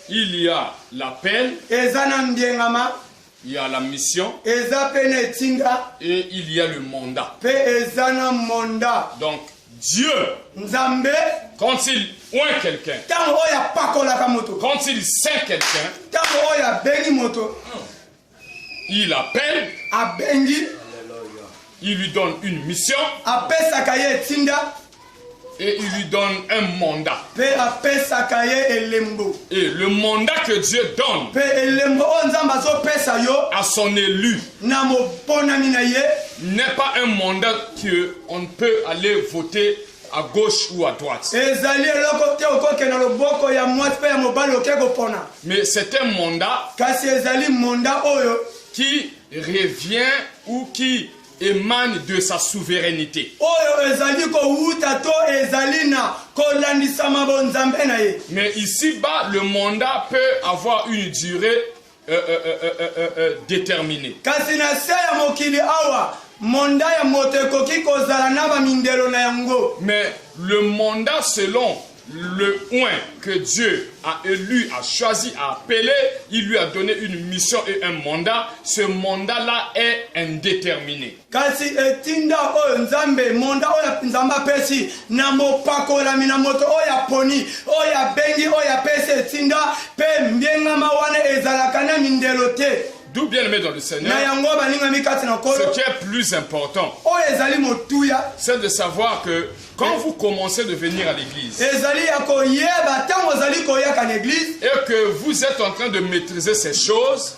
Il y a l'appel, il y a la mission et il y a le mandat. Donc Dieu, quand il oint quelqu'un, quand il sait quelqu'un, il appelle, il lui donne une mission et il lui donne un mandat. Et le mandat que Dieu donne à son élu n'est pas un mandat qu'on ne peut aller voter à gauche ou à droite. Mais c'est un mandat qui revient ou qui émane de sa souveraineté. Mais ici-bas, le mandat peut avoir une durée déterminée. Mais le mandat selon le oint que Dieu a élu, a choisi, a appelé, il lui a donné une mission et un mandat. Ce mandat-là est indéterminé. D'où bien aimé dans le Seigneur, ce qui est plus important, c'est de savoir que quand vous commencez de venir à l'église et que vous êtes en train de maîtriser ces choses,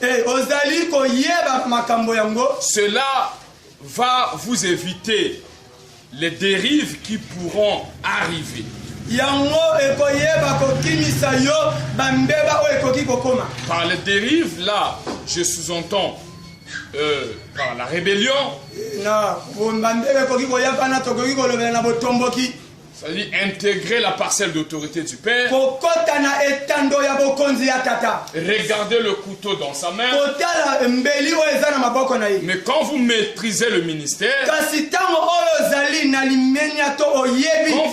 cela va vous éviter les dérives qui pourront arriver. Par les dérives, là, je sous-entends par la rébellion, c'est-à-dire intégrer la parcelle d'autorité du Père, regarder le couteau dans sa main. Mais quand vous maîtrisez le ministère, quand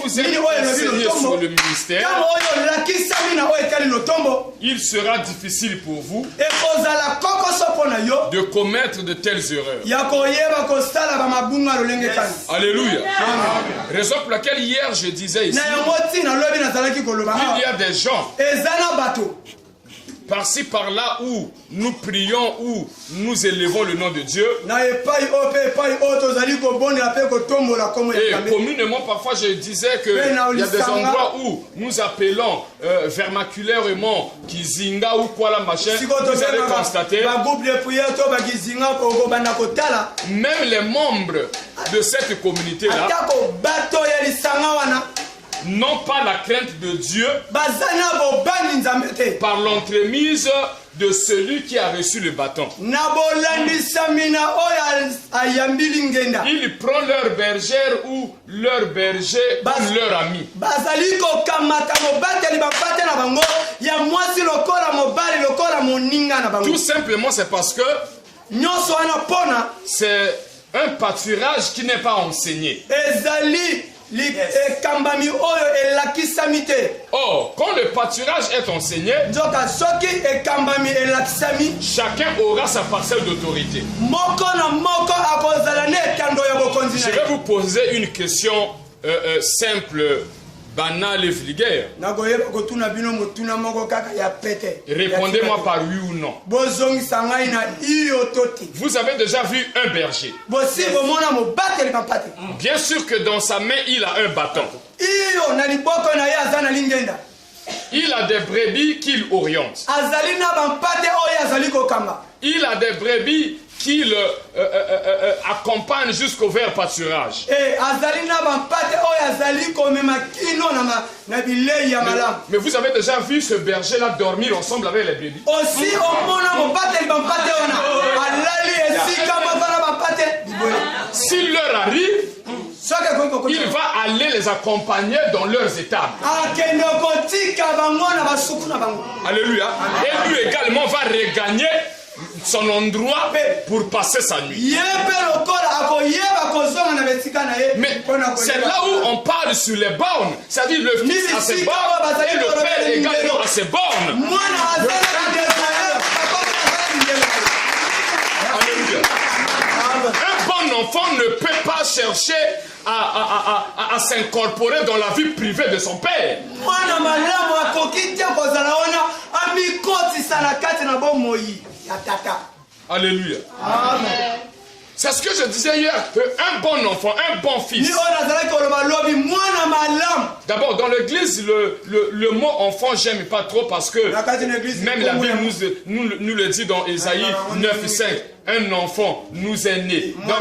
vous êtes enseigné sur le ministère, il sera difficile pour vous de commettre de telles erreurs. Alléluia. Raison pour laquelle hier je disais ici, il y a des gens par-ci par-là où nous prions, où nous élevons le nom de Dieu. Et communément, parfois je disais qu'il y a des endroits où nous appelons vermaculairement Kizinga ou quoi la machin. Vous allez constater, même les membres de cette communauté-là n'ont pas la crainte de Dieu par l'entremise de celui qui a reçu le bâton. Il prend leur bergère ou leur berger ou leur ami. Tout simplement c'est parce que c'est un pâturage qui n'est pas enseigné. Or, quand le pâturage est enseigné, chacun aura sa parcelle d'autorité. Je vais vous poser une question simple, banale et vulgaire. Répondez-moi par oui ou non. Vous avez déjà vu un berger? Bien sûr que dans sa main, il a un bâton. Il a des brebis qu'il oriente. Il a des brebis qu'il accompagne jusqu'au vers pâturage. Mais vous avez déjà vu ce berger-là dormir ensemble avec les brebis? S'il leur arrive, il va aller les accompagner dans leurs étapes. Alléluia. Et lui également va regagner son endroit pour passer sa nuit. Mais c'est là où on parle sur les bornes. C'est-à-dire le fils a ses bornes et le père également a ses bornes. Alléluia. Un bon enfant ne peut pas chercher à s'incorporer dans la vie privée de son père. Alléluia. Amen. C'est ce que je disais hier, un bon enfant, un bon fils. D'abord, dans l'église, le mot enfant, j'aime pas trop parce que même la Bible nous le dit dans Ésaïe 9:5. Un enfant nous est né. Donc,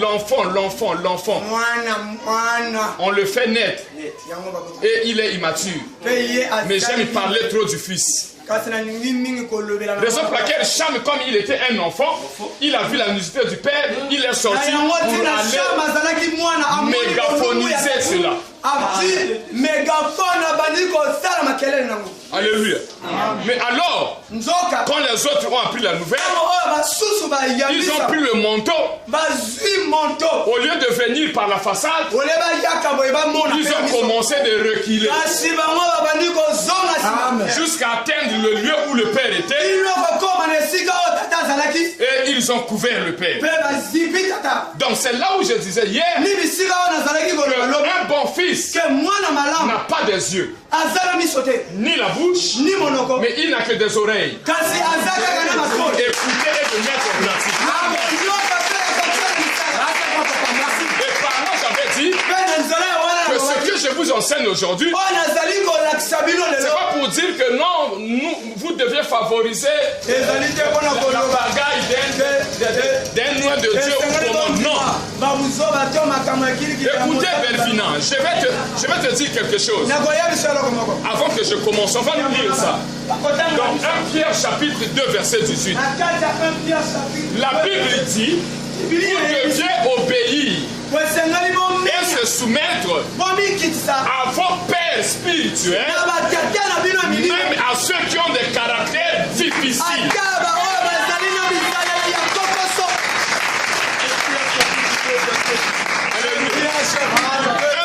l'enfant. On le fait naître. Et il est immature. Mais j'aime parler trop du fils. Raison pour laquelle Cham, comme il était un enfant, il a vu la nudité du père, il est sorti pour aller mégaphoniser cela. Alléluia. Mais alors, quand les autres ont appris la nouvelle, ils ont pris le manteau. Au lieu de venir par la façade, ils ont commencé de reculer jusqu'à atteindre le lieu où le père était. Et ils ont couvert le père. Donc c'est là où je disais hier qu'un bon fils n'a pas des yeux, ni la bouche, mais il n'a que des oreilles. Écoutez et de mettre en pratique. Et par là, j'avais dit que ce que je vous enseigne aujourd'hui, c'est pas pour dire que non, vous devez favoriser la bagaille d'un noix de Dieu ou comment. Non. Écoutez, Belvina, je vais te dire quelque chose. Avant que je commence, on va nous lire ça. Dans 1 Pierre chapitre 2 verset 18. La Bible dit, vous deviez obéir et se soumettre à vos pères spirituels, même à ceux qui ont des caractères difficiles.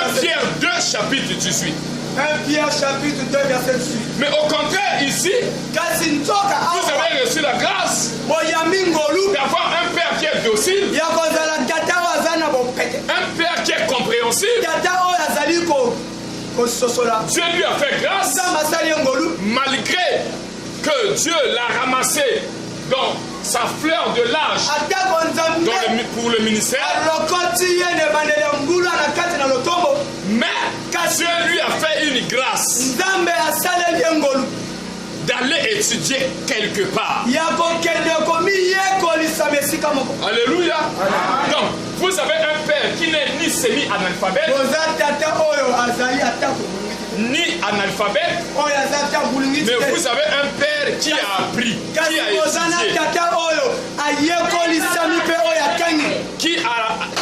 1 Pierre 2 chapitre 18. 1 Pierre chapitre 2 verset 18. Mais au contraire ici, vous avez reçu la grâce d'avoir un père qui est docile, un père qui est compréhensif. Dieu lui a fait grâce malgré que Dieu l'a ramassé dans sa fleur de l'âge pour le ministère. Mais Dieu lui a fait une grâce d'aller étudier quelque part. Alléluia. Donc, vous avez un père qui n'est ni semi-analphabète, ni analphabète, mais vous avez un père qui a appris, qui a étudié,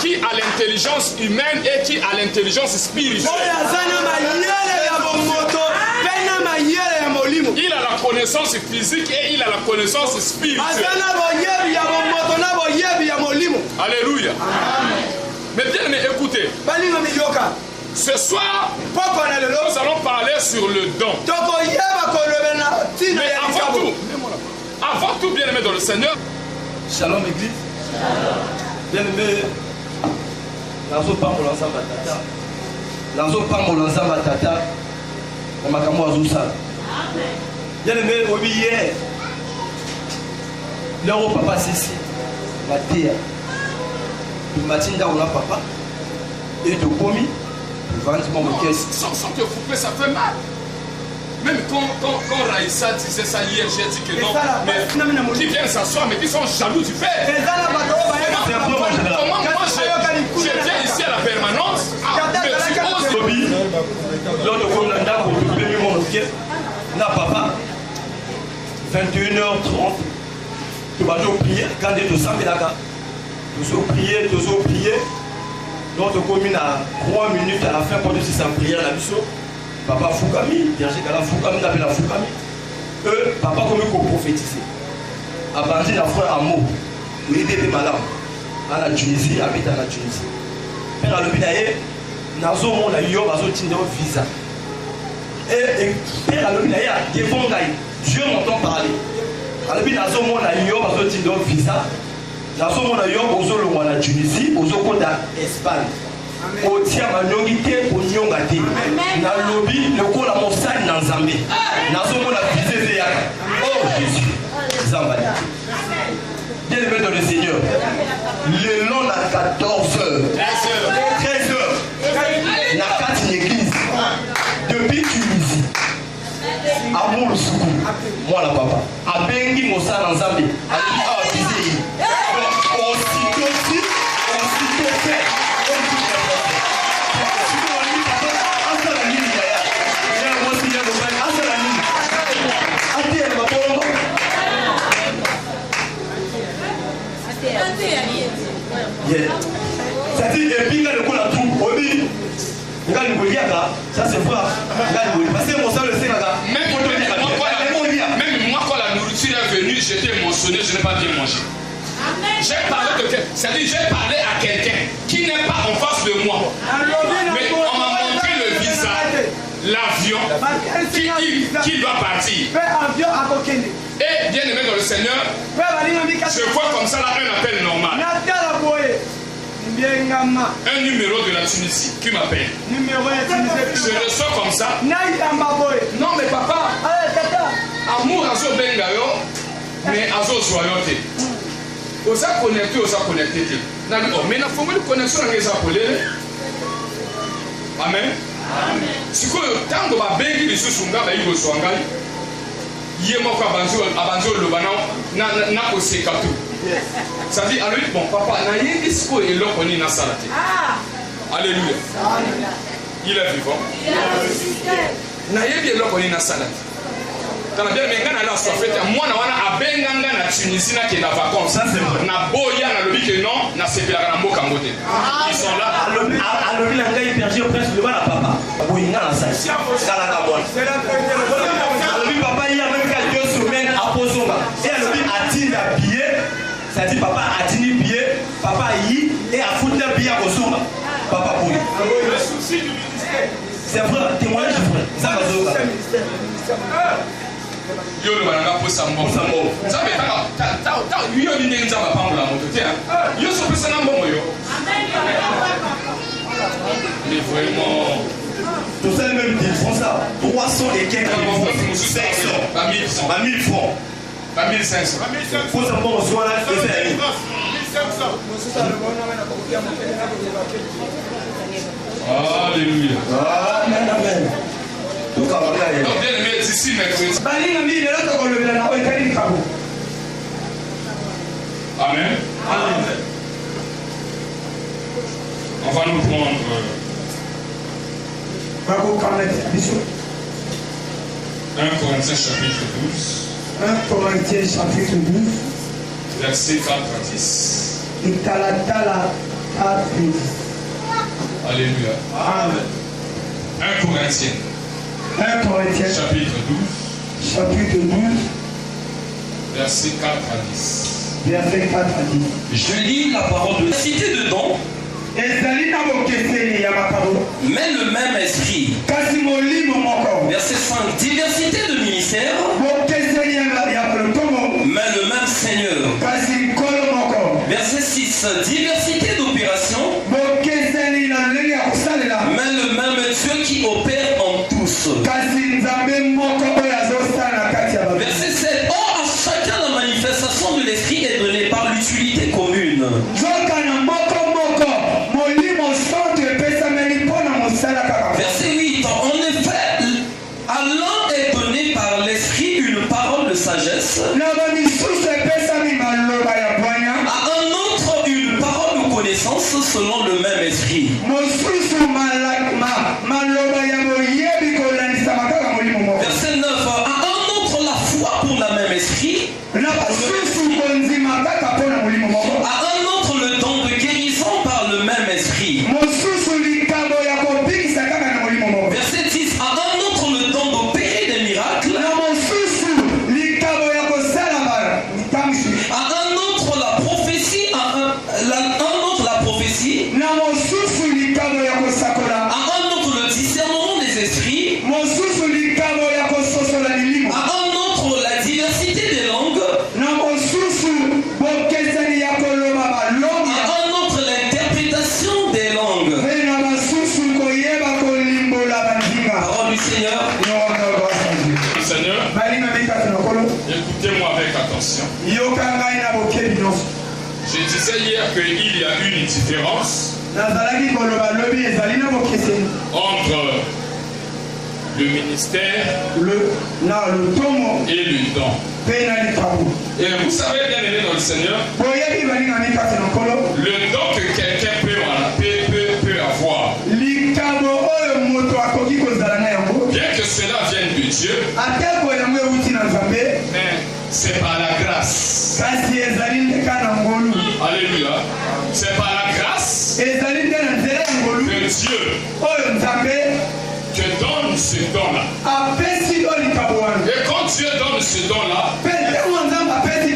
qui a l'intelligence humaine et qui a l'intelligence spirituelle. Il a la connaissance physique et il a la connaissance spirituelle. Alléluia. Mais bien aimé, écoutez. Ce soir, nous allons parler sur le don. Mais avant tout, bien aimé dans le Seigneur. Shalom Église. Bien aimé, nazo pambola nzamba tata. Nazo pambola nzamba tata. Na makambo azusala. Bien aimé, obi hier. L'euro papa sisi. Matia. Tu matinda on a papa. Et tu commis. Sans te couper, ça fait mal. Même quand Raïssa disait ça hier, j'ai dit que non. Mais qui viennent s'asseoir, mais qui sont jaloux du père. Comment moi je viens ici à la permanence, mais tu oses. Na papa, 21h30, tu vas prier, quand tu as prié. Notre commune a 3 minutes à la fin pour dire si c'est en prière la mission. Papa Foukami, Vierge Gala Foukami, appelle la Foukami. Papa comme il faut prophétiser. à partir de la foi amour. Il était malade. À la Tunisie, habite à la Tunisie. Père à l'hôpital, Nazo mon a eu un visa. Et Père à l'hôpital, devant Dieu m'entend parler. À l'hôpital, Nazo mon a eu un visa. Nazo mon a eu un la Tunisie, aux autres d'Espagne. Au tia manongité, au nyongate. Na lobby, le coup la montagne dans Zambie. Nazo mon a visé Zéaka. Oh Jésus. Zambali. Bien aimé dans le Seigneur. Le long à 14h, 13h, la 4 l'église, depuis Tunisie, amour le soukou, moi la papa, a bengi mosa dans Zambie, a dit ah visé, aussitôt fait, c'est-à-dire et puis quand le coup la troupe au dit ça c'est vrai parce que mon sang le sait même moi quand la nourriture est venue j'étais émotionné, je n'ai pas bien mangé. J'ai parlé de quelqu'un, c'est-à-dire j'ai parlé à quelqu'un qui n'est pas en face de moi, mais on m'a montré le visage, l'avion qui doit partir. Et bien aimé dans le Seigneur, je vois comme ça là un appel normal. Un numéro de la Tunisie qui m'appelle. Je reçois comme ça. Non mais papa, amour azo bengayo, mais azo soyote. Osa connecté. Oh, mais il faut une connexion avec les appelés. Amen. Si vous tant que ma bengi les sous-sunga ba yigo swangai. Yemoko abanzo lobana na osekatu. Ça dit alors bon papa na yebi siko eloko ni na salate. Alléluia. Il est vivant. Na yebi eloko ni na salate. Quand bien mengana la soifete moi na wana abenganga na Tunisie na kenda vacances. Ça c'est vrai. Na boya na lobi que non na sepelaka na mboka ngote. Ils sont là. Alobi na ngai perdu presque le bana papa. Boyinga na sa. Kala ka bon. Alobi papa il y a même quelques semaines à Pozonga. Et alobi atine à billet. Ça dit papa atine billet, papa y et à foutre le billet à Pozonga. Papa boy. Le souci du ministère. C'est vrai, témoignage vrai. Ça va Pozonga. Yo le bananga posa mbo. Ça fait ta yo ni ndenza ba pambola moto tiens. Yo so pesa na mbongo yo. Mais vraiment tout ça même ils font ça 300 et quelques 500 à 1000 francs à 1500 faut ça bon soit là 1500. Alléluia. Amen. Donc bien aimé ici mercredi. Amen. On va nous prendre 1 Corinthiens chapitre 12. 1 Corinthiens chapitre 12. Verset 4 à 10. Alléluia. Amen. 1 Corinthiens. 1 Corinthiens chapitre 12. Chapitre 12. Verset 4 à 10. Verset 4 à 10. Je lis la parole de cité dedans. Mais le même esprit. Verset 5. Diversité de ministères. Mais le même Seigneur. Verset 6. Diversité d'opérations. Mais le même Dieu qui opère en tous. Verset 7. Or à chacun la manifestation de l'esprit est donnée par l'utilité commune. Verset 8. En effet, à l'un est donné par l'esprit une parole de sagesse. À un autre une parole de connaissance selon le même esprit. Verset 9. autre la diversité des langues. À un autre l'interprétation des langues. Parole du Seigneur. Seigneur, écoutez-moi avec attention. Je disais hier qu'il y a une différence entre le ministère et le don. Et vous savez bien aimé dans le Seigneur, le don que quelqu'un peut avoir, bien que cela vienne de Dieu, mais c'est par la grâce. Alléluia. C'est par la grâce que Dieu te donne ce don-là. Et quand Dieu donne ce don-là,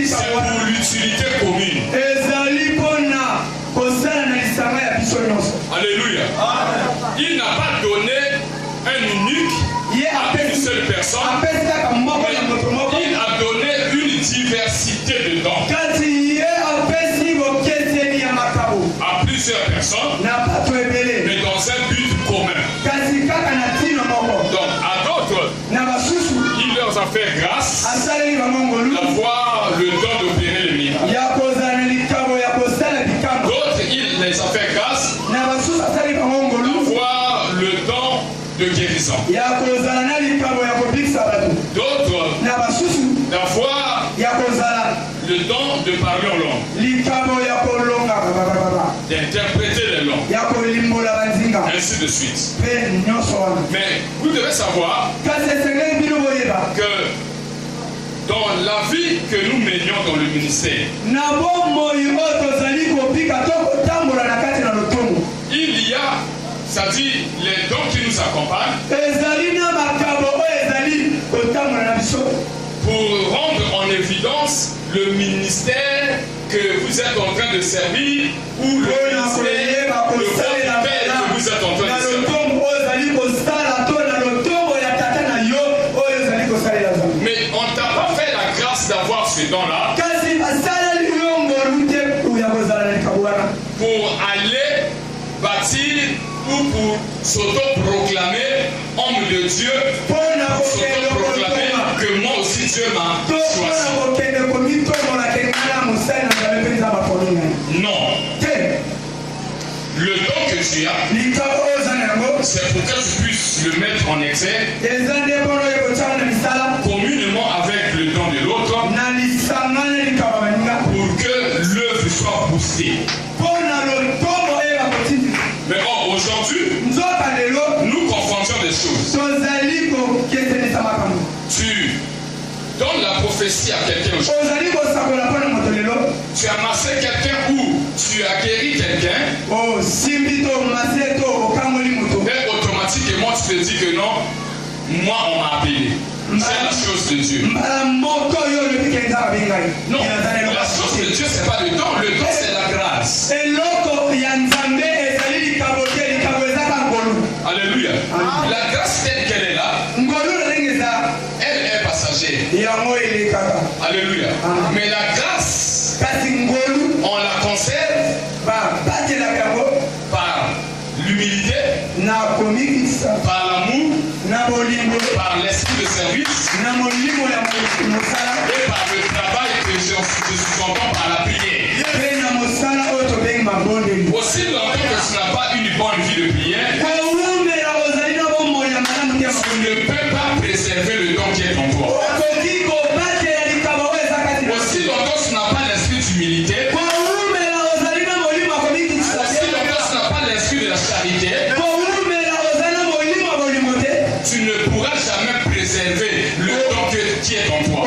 c'est pour l'utilité commune. Alléluia. Il n'a pas donné un unique à une seule personne, mais il a donné une diversité de dons à plusieurs personnes, mais dans un but commun. Donc à d'autres, il leur a fait grâce d'avoir le don d'opérer les miracles. D'autres, il les a fait grâce d'avoir le don de guérison. D'autres, d'avoir le don de parler en langue, d'interpréter les langues, ainsi de suite. Mais vous devez savoir que dans la vie que nous menions dans le ministère, il y a, c'est-à-dire les dons qui nous accompagnent, pour rendre en évidence le ministère que vous êtes en train de servir ou le ministère, le ministère que vous êtes en train de servir. Mais on ne t'a pas fait la grâce d'avoir ce don-là pour aller bâtir ou pour s'auto-proclamer homme de Dieu, pour s'auto-proclamer que moi aussi Dieu m'a choisi. Non. Le don que tu as, c'est pour que tu puisses le mettre en exergue communément avec le don de l'autre pour que l'œuvre soit boostée. Mais bon, aujourd'hui, nous confrontions des choses. Tu donnes la prophétie à quelqu'un aujourd'hui. Tu as massé quelqu'un ou tu as guéri quelqu'un. Et automatiquement, tu te dis que non, moi on m'a appelé. C'est la chose de Dieu. Non, la chose de Dieu, c'est pas le don. Le don, c'est la grâce. Alléluia. La grâce telle qu'elle est là, elle est passagère. Alléluia. Mais la grâce, on la conserve par l'humilité, par l'amour, par l'esprit de service et par le travail que je sous-entends par la prière. Aussi longtemps que tu n'as pas une bonne vie de prière, tu ne peux pas préserver le don qui est en toi. Aussi longtemps que tu n'as pas l'esprit d'humilité, aussi longtemps que tu n'as pas l'esprit de la charité, tu ne pourras jamais préserver le don qui est en toi.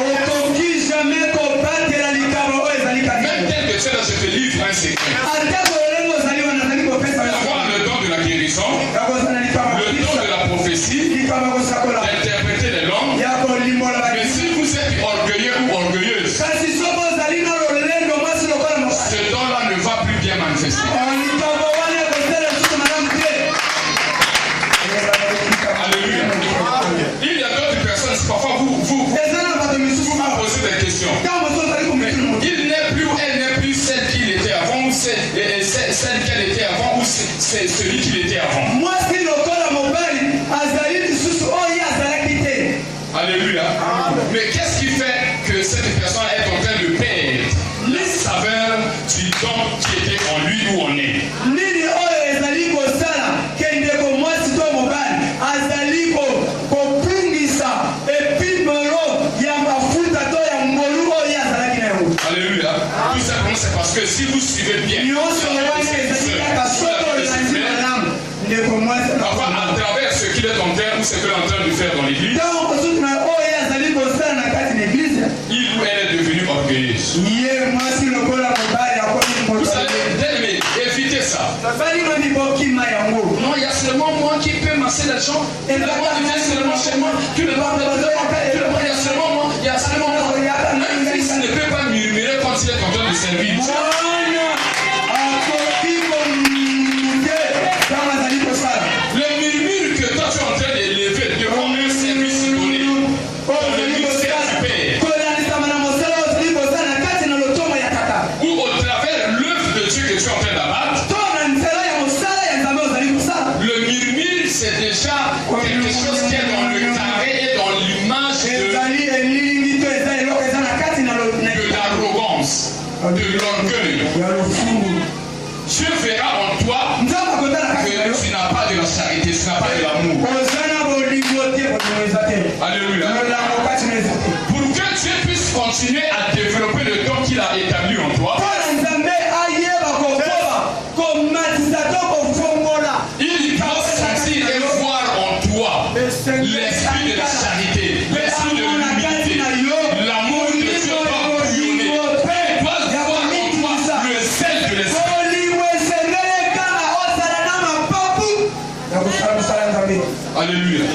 Même tel que tu es là, je te livre un secret. Avoir le don de la guérison, le don de la prophétie, d'interpréter les langues. Mais si vous êtes orgueilleux ou orgueilleuse, ce don-là ne va plus bien manifester. Alléluia. c'est celui qu'il était avant. Moi, si le corps à mon père, Azali, sous Oya, Azali quitté. Alléluia. Mais qu'est-ce qui fait que cette personne est en train de perdre la saveur du don qui était en lui où on est? Nini Oya, Azali, Kosala, Kende, moi, si toi, mon père, Azali, Kopungisa, et puis Moro, Yama Futa, Toya, Molu, Oya, Azali, Kineo. Alléluia. Tout simplement, c'est parce que si vous suivez bien, parfois à travers ce qu'il est en train ou ce qu'il est en train de faire dans l'église, il ou elle est devenu orgueilleuse. Vous savez, bien-aimé, évitez ça. Non, il y a seulement moi qui peux masser les gens. Et le roi vient seulement chez moi. Tu le vois, il y a seulement moi. Il y a seulement moi. Un fils ne peut pas murmurer quand il est en train de servir. Le murmure que toi tu es en train d'élever devant un service donné, le ministère du Père, ou au travers l'œuvre de Dieu que tu es en train d'abattre, le murmure c'est déjà quelque chose qui est dans le carré et dans l'image de l'arrogance, de l'orgueil. Dieu verra en toi que tu n'as pas de la charité, tu n'as pas de l'amour. Alléluia. Pour que Dieu puisse continuer à développer le don qu'il a établi en toi, il doit sentir et voir en toi l'esprit de la charité, l'esprit de l'humilité, l'amour de Dieu doit bouillonner. Il doit voir en toi le sel de l'esprit. Alléluia.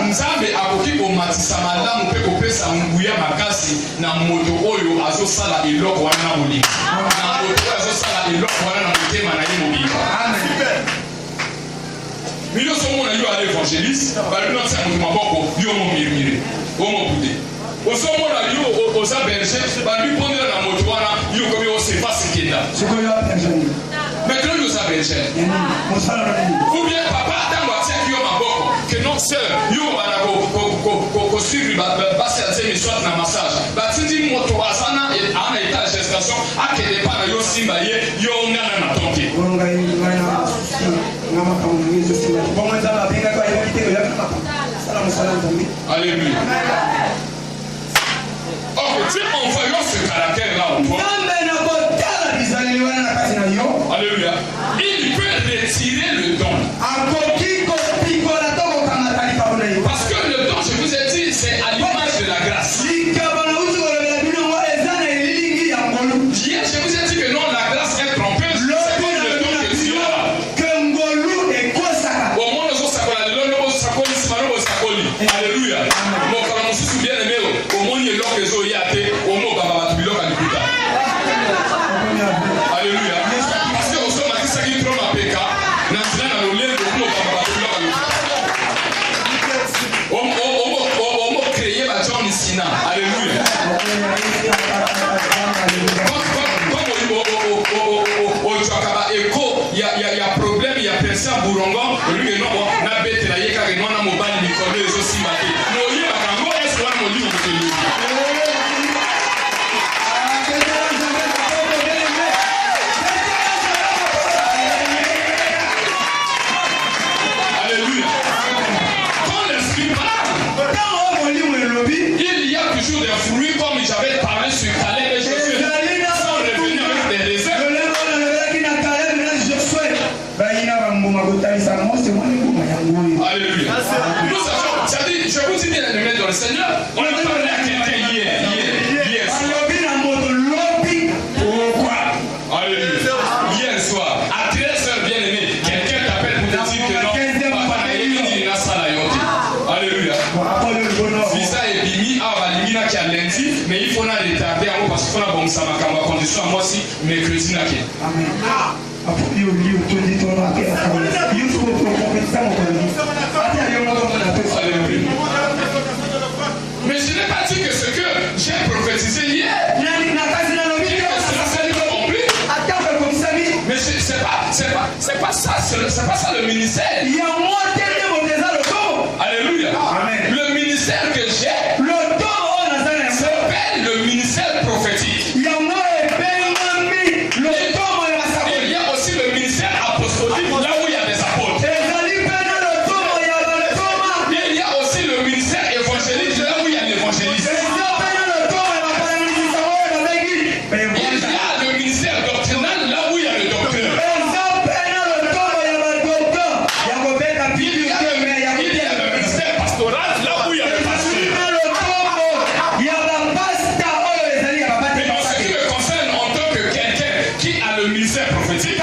Nzambe akoki komatisa malamu mpe kopesa nguya makasi na moto oyo azosala eloko wana na bolingo, na moto oyo azosala eloko wana na motema na ye mobimba. Mino somona yo ala évangéliste balobi natia moto maboko yo momimire omokute osomona yo oza berger balobi pondela na moto wana yo komi osefa sekenda maintenant yo oza berger ou bien papa ntango atiaki yo maboko que non sœur yo bana kosuivre basi atiemi soit na massage batindi moto aza na état de gestation akende mpa na yo simba ye yo ngana na tonke. Alléluia. Or, Dieu envoyant ce caractère-là en toi, alléluia, il peut retirer le don. Parce que le don, je vous ai dit, c'est à l'image de la grâce. Hier, je vous ai dit que non, la grâce est trompeuse. C'est pas le don que Dieu a. Au moins, nous sakoli. Alléluia. Mon frère, mon fils bien aimé, au moins, il y a l'homme qui est athée, au moins, il y a l'homme alléluia. Parce que au sommet, ça qui trompe à péka, n'a pas dans le lien de nous, on va créer la John Sina. Alléluia. Il y a problème, il y a personne à Bourongon, lui que non, on a bête la yeka que non on a mobile Nicolas et aussi maté. Nous y a quand est-ce qu'on a mon livre de lui. Alléluia. Quand l'esprit parle, il y a toujours des fruits comme j'avais parlé sur Caleb et Josué. Sans revenir avec des raisins. Alléluia. Nous savons, ça dit, je vous dis bien aimé dans le Seigneur, on a parlé à quelqu'un hier soir. Alléluia. Hier soir, à 13h bien aimé, quelqu'un t'appelle pour te dire que non, papa n'a eu n'a pas la. Alléluia. Visa et Bimi, Balimina qui a lundi, mais il faut retarder en haut parce qu'il faut la bombe ça ma condition à moi aussi, mercredi n'a qu'à. Amen. Mais je n'ai pas dit que ce que j'ai prophétisé hier, mais c'est pas le ministère. Alléluia. Amen. Le ministère que j'ai s'appelle le ministère prophétique. Il y a aussi le ministère apostolique, là où il y a des apôtres. Il y a aussi le ministère évangélique, là où il y a l'évangéliste. Il y a le ministère doctrinal, là où il y a le docteur. Il y a le ministère pastoral, là où il y a le pasteur. Mais en ce qui me concerne, en tant que quelqu'un qui a le ministère prophétique,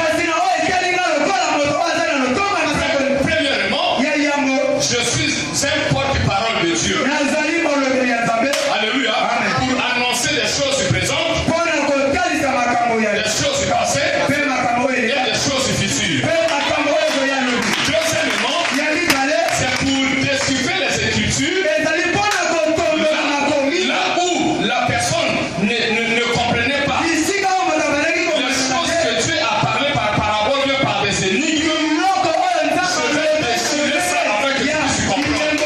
premièrement, je suis un porte-parole de Dieu. Alléluia. Pour annoncer des choses présentes, des choses passées et des choses futures. Deuxièmement, c'est pour déchiffrer les Écritures là où la personne ne comprenait pas les choses que Dieu a parlé par parabole, bien par des énigmes. Je vais déchiffrer ça afin que tu puisses comprendre.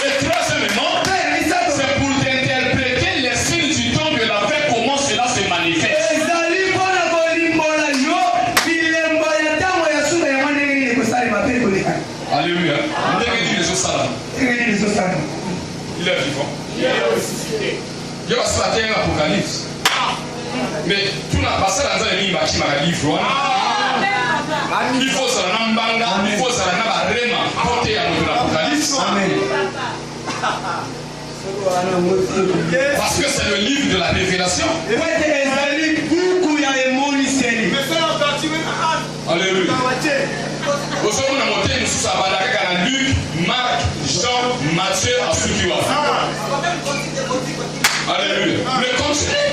Et troisièmement, c'est pour t'interpréter les signes du temps de la fin, comment cela se manifeste. Alléluia. Il est vivant. Il va se passer un apocalypse. Mais tout n'a pas ça dans un livre qui m'a livre. Il faut ça dans Mbanga, il faut ça dans Rema, porter à l'Apocalypse. Parce que c'est le livre de la révélation. Alléluia. Aujourd'hui, on a monté une sous à Luc, Marc, Jean, Matthieu, à ceux qui vont. Alléluia. Mais continuez.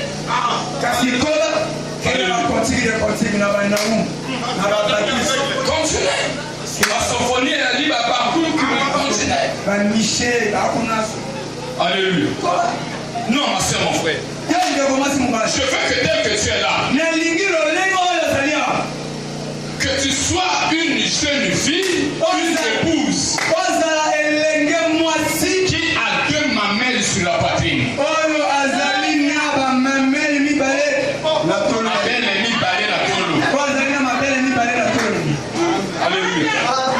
Continuez. La symphonie est libre partout. Continuez. Alléluia. Non, ma soeur, mon frère. Je veux que dès que tu es là, que tu sois une jeune fille, une épouse qui a deux mamelles sur la poitrine. Alléluia.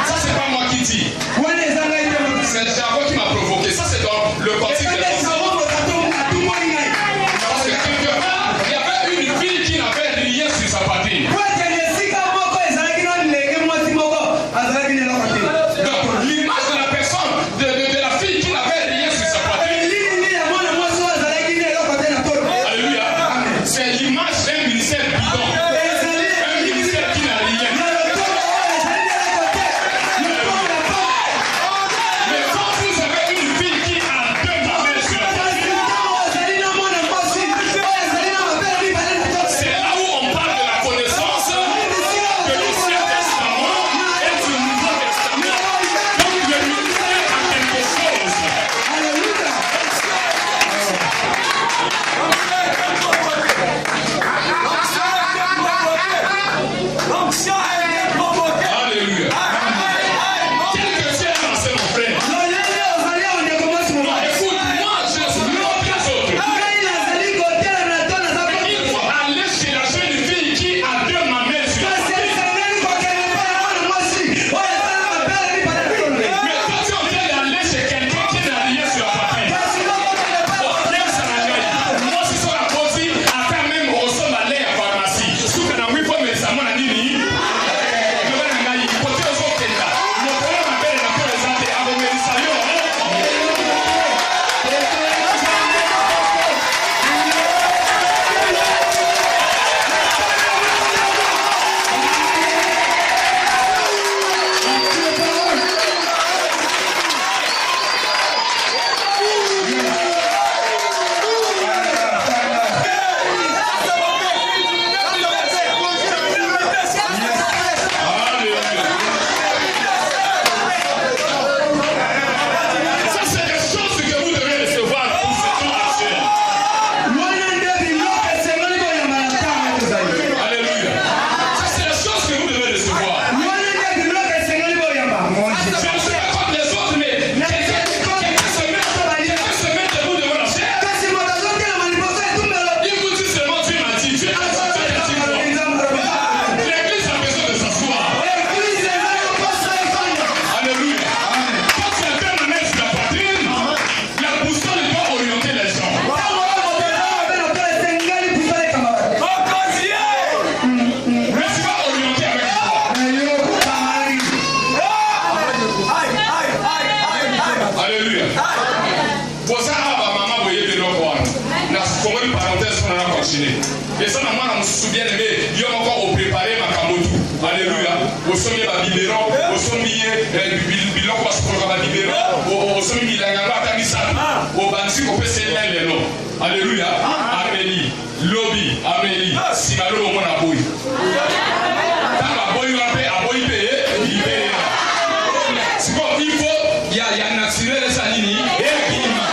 Ça, c'est pas moi qui dis. C'est le jargon qui m'a provoqué. Ça, c'est dans le cantique des cantiques. Parce que quelque part, il y avait une fille qui n'avait rien sur sa poitrine. Donc, l'image de la personne, de la fille qui n'avait rien sur sa poitrine. Alléluia. C'est l'image d'un ministère bidon. Un ministère qui n'a rien. bien-aimé, il y a encore au préparé ma camotu. Alléluia. Au sommet ma biberon, au sommet bilon quoi ce programme biberon, au sommet milanganga kamisa, au bansi au PC les noms. Alléluia. Amélie, lobby, Amélie, simalo mon aboy. Quand aboy on fait aboy payer, il paye. C'est bon, il faut il y a naturel ça nini et bima.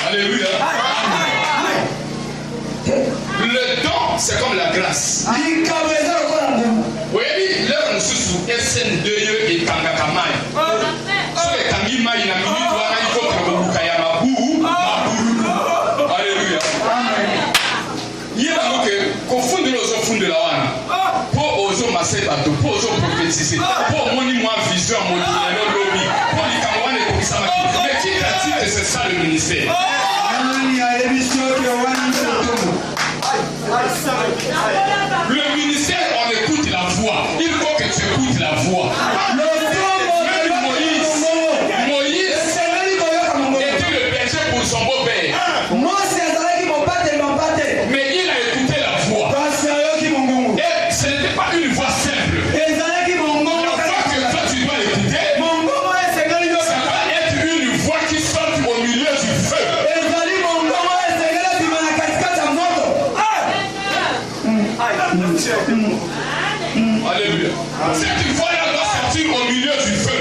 Alléluia. Le don, c'est comme la grâce. Oui, l'heure nous sous SN2 et Kangakamai. Sur les Kangima, il y a une minute où il faut que vous ayez ma Alléluia. Il y a donc qu'au fond de nos fonds de la Wana, pour oser masser bateau, pour oser prophétiser, pour moi vision, mon lobby, pour les Kangwana et pour les Samaki. Mais qui pratique, c'est ça le ministère. Le ministère, on écoute la voix. Il faut que tu écoutes la voix. Même Moïse était le berger pour son beau-père. Mais il a écouté la voix. Et ce n'était pas une voix simple. La voix que toi tu dois écouter, ça va être une voix qui sort au milieu du feu. Alléluia. Cette voix-là doit sortir au milieu du feu.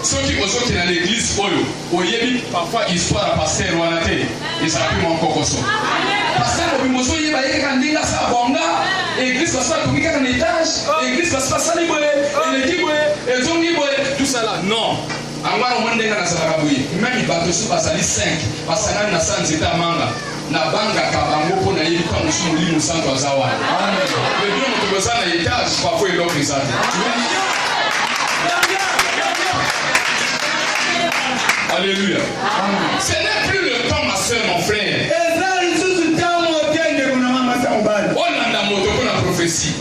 Ceux qui sont dans l'église, parfois histoire à passer loin la tête. Et ça peut encore aussi. Passer au bimoso, il va y avoir un dinga sa bonga. L'église va se faire communiquer un étage. L'église va se faire salir, et tout ça là. Non. Angwara mwende nga nasabakabuye même bato su basali 5 basangani na sanzi ta manga na banga kabango po na yebi kwa musu mulimu santo azawa amen le Dieu nous besoin na étage parfois il offre ça alléluia ce n'est plus le temps ma soeur mon frère on a moto pour la prophétie